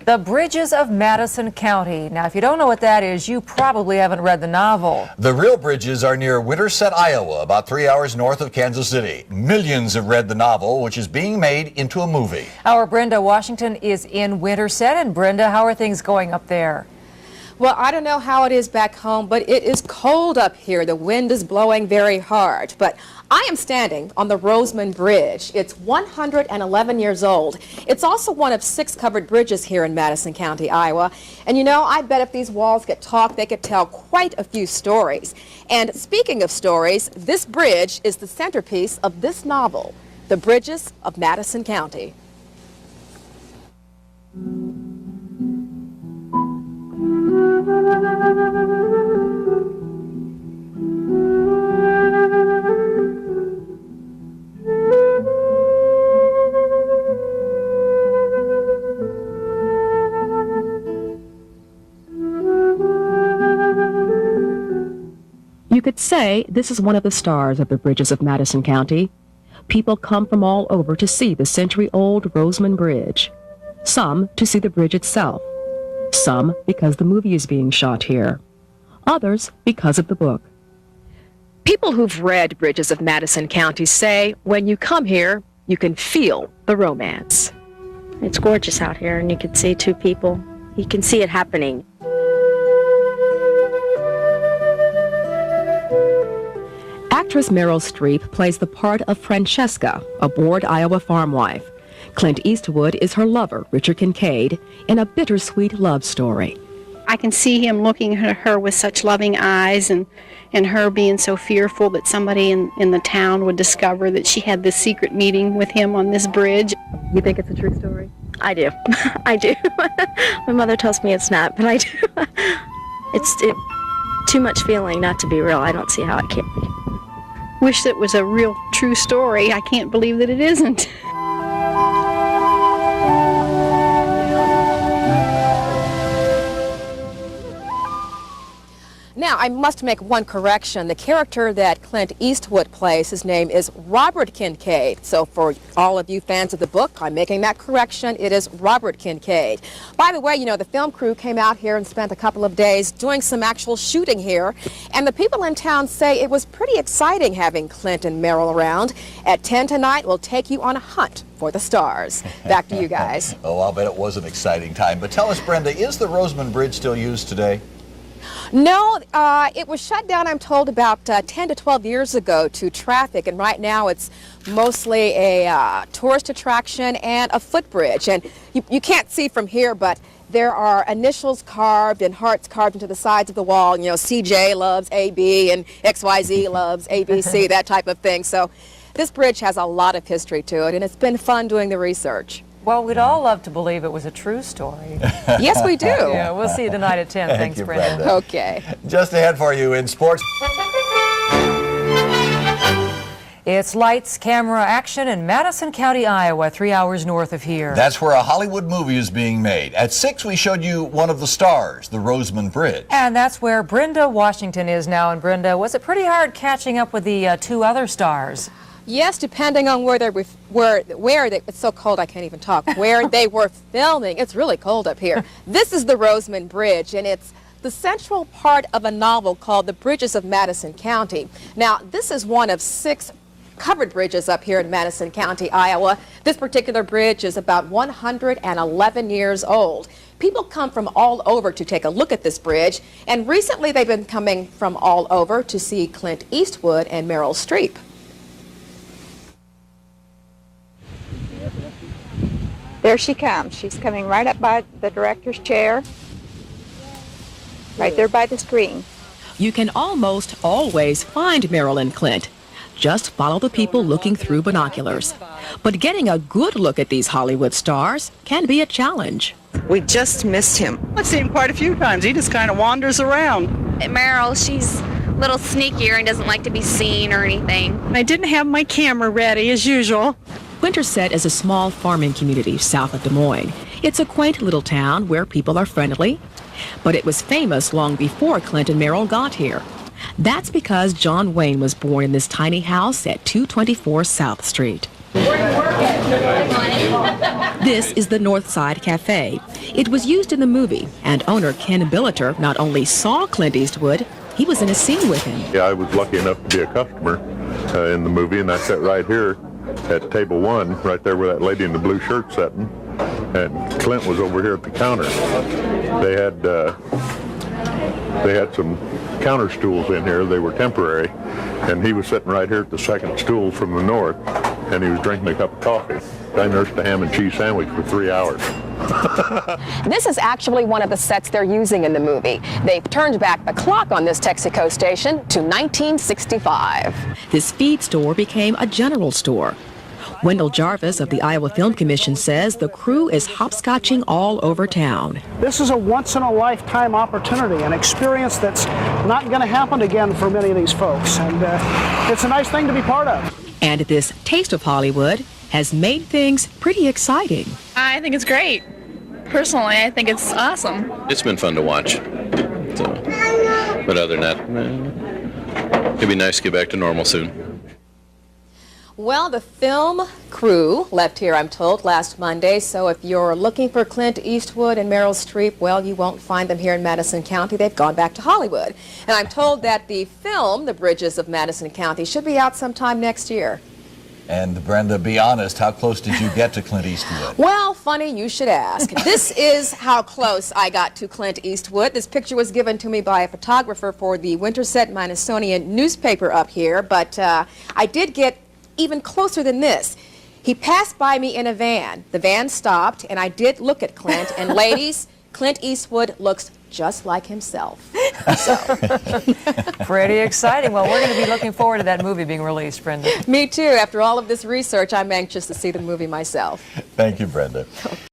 The Bridges of Madison County. Now, if you don't know what that is, you probably haven't read the novel. The real bridges are near Winterset, Iowa, about 3 hours north of Kansas City. Millions have read the novel, which is being made into a movie. Our Brenda Washington is in Winterset. And Brenda, how are things going up there? Well, I don't know how it is back home, but it is cold up here. The wind is blowing very hard. But I am standing on the Roseman Bridge. It's 111 years old. It's also one of 6 covered bridges here in Madison County, Iowa. And you know, I bet if these walls could talk, they could tell quite a few stories. And speaking of stories, this bridge is the centerpiece of this novel, The Bridges of Madison County. You could say this is one of the stars of the Bridges of Madison County. People come from all over to see the century-old Roseman Bridge. Some to see the bridge itself. Some because the movie is being shot here. Others because of the book. People who've read Bridges of Madison County say when you come here, you can feel the romance. It's gorgeous out here, and you can see 2 people. You can see it happening. Actress Meryl Streep plays the part of Francesca, a bored Iowa farm wife. Clint Eastwood is her lover, Richard Kincaid, in a bittersweet love story. I can see him looking at her with such loving eyes and her being so fearful that somebody in the town would discover that she had this secret meeting with him on this bridge. You think it's a true story? I do. I do. My mother tells me it's not, but I do. It's too much feeling not to be real. I don't see how it can't be. Wish it was a real true story. I can't believe that it isn't. Now, I must make one correction. The character that Clint Eastwood plays, his name is Robert Kincaid. So for all of you fans of the book, I'm making that correction. It is Robert Kincaid. By the way, you know, the film crew came out here and spent a couple of days doing some actual shooting here. And the people in town say it was pretty exciting having Clint and Meryl around. At 10 tonight, we'll take you on a hunt for the stars. Back to you guys. Oh, I'll bet it was an exciting time. But tell us, Brenda, is the Roseman Bridge still used today? No, it was shut down, I'm told, about 10 to 12 years ago to traffic, and right now it's mostly a tourist attraction and a footbridge. And you can't see from here, but there are initials carved and hearts carved into the sides of the wall. You know, CJ loves AB and XYZ loves ABC, that type of thing. So this bridge has a lot of history to it, and it's been fun doing the research. Well, we'd all love to believe it was a true story. Yes, we do. Yeah, we'll see you tonight at 10. Thanks, you, Brenda. Okay. Just ahead for you in sports. It's lights, camera, action in Madison County, Iowa, 3 hours north of here. That's where a Hollywood movie is being made. At 6, we showed you one of the stars, the Roseman Bridge. And that's where Brenda Washington is now. And Brenda, was it pretty hard catching up with the 2 other stars? Yes, depending on where it's so cold I can't even talk, where they were filming. It's really cold up here. This is the Roseman Bridge, and it's the central part of a novel called The Bridges of Madison County. Now, this is one of 6 covered bridges up here in Madison County, Iowa. This particular bridge is about 111 years old. People come from all over to take a look at this bridge, and recently they've been coming from all over to see Clint Eastwood and Meryl Streep. There she comes. She's coming right up by the director's chair, right there by the screen. You can almost always find Meryl and Clint. Just follow the people looking through binoculars. But getting a good look at these Hollywood stars can be a challenge. We just missed him. I've seen him quite a few times. He just kind of wanders around. Meryl, she's a little sneakier and doesn't like to be seen or anything. I didn't have my camera ready as usual. Winterset is a small farming community south of Des Moines. It's a quaint little town where people are friendly, but it was famous long before Clint and Meryl got here. That's because John Wayne was born in this tiny house at 224 South Street. This is the Northside Cafe. It was used in the movie, and owner Ken Billiter not only saw Clint Eastwood, he was in a scene with him. Yeah, I was lucky enough to be a customer in the movie, and I sat right here at table 1, right there where that lady in the blue shirt sitting, and Clint was over here at the counter. They had some counter stools in here. They were temporary, and he was sitting right here at the second stool from the north, and he was drinking a cup of coffee. I nursed a ham and cheese sandwich for 3 hours. This is actually one of the sets they're using in the movie. They've turned back the clock on this Texaco station to 1965. This feed store became a general store. Wendol Jarvis of the Iowa Film Commission says the crew is hopscotching all over town. This is a once-in-a-lifetime opportunity, an experience that's not going to happen again for many of these folks, and it's a nice thing to be part of. And this taste of Hollywood has made things pretty exciting. I think it's great. Personally, I think it's awesome. It's been fun to watch. But other than that, it'd be nice to get back to normal soon. Well, the film crew left here, I'm told, last Monday, so if you're looking for Clint Eastwood and Meryl Streep, well, you won't find them here in Madison County. They've gone back to Hollywood. And I'm told that the film, The Bridges of Madison County, should be out sometime next year. And Brenda, be honest, how close did you get to Clint Eastwood? Well, funny you should ask. This is how close I got to Clint Eastwood. This picture was given to me by a photographer for the Winterset Minnesonian newspaper up here, but I did get even closer than this. He passed by me in a van. The van stopped, and I did look at Clint, and ladies, Clint Eastwood looks just like himself. So. Pretty exciting. Well, we're going to be looking forward to that movie being released, Brenda. Me too. After all of this research, I'm anxious to see the movie myself. Thank you, Brenda.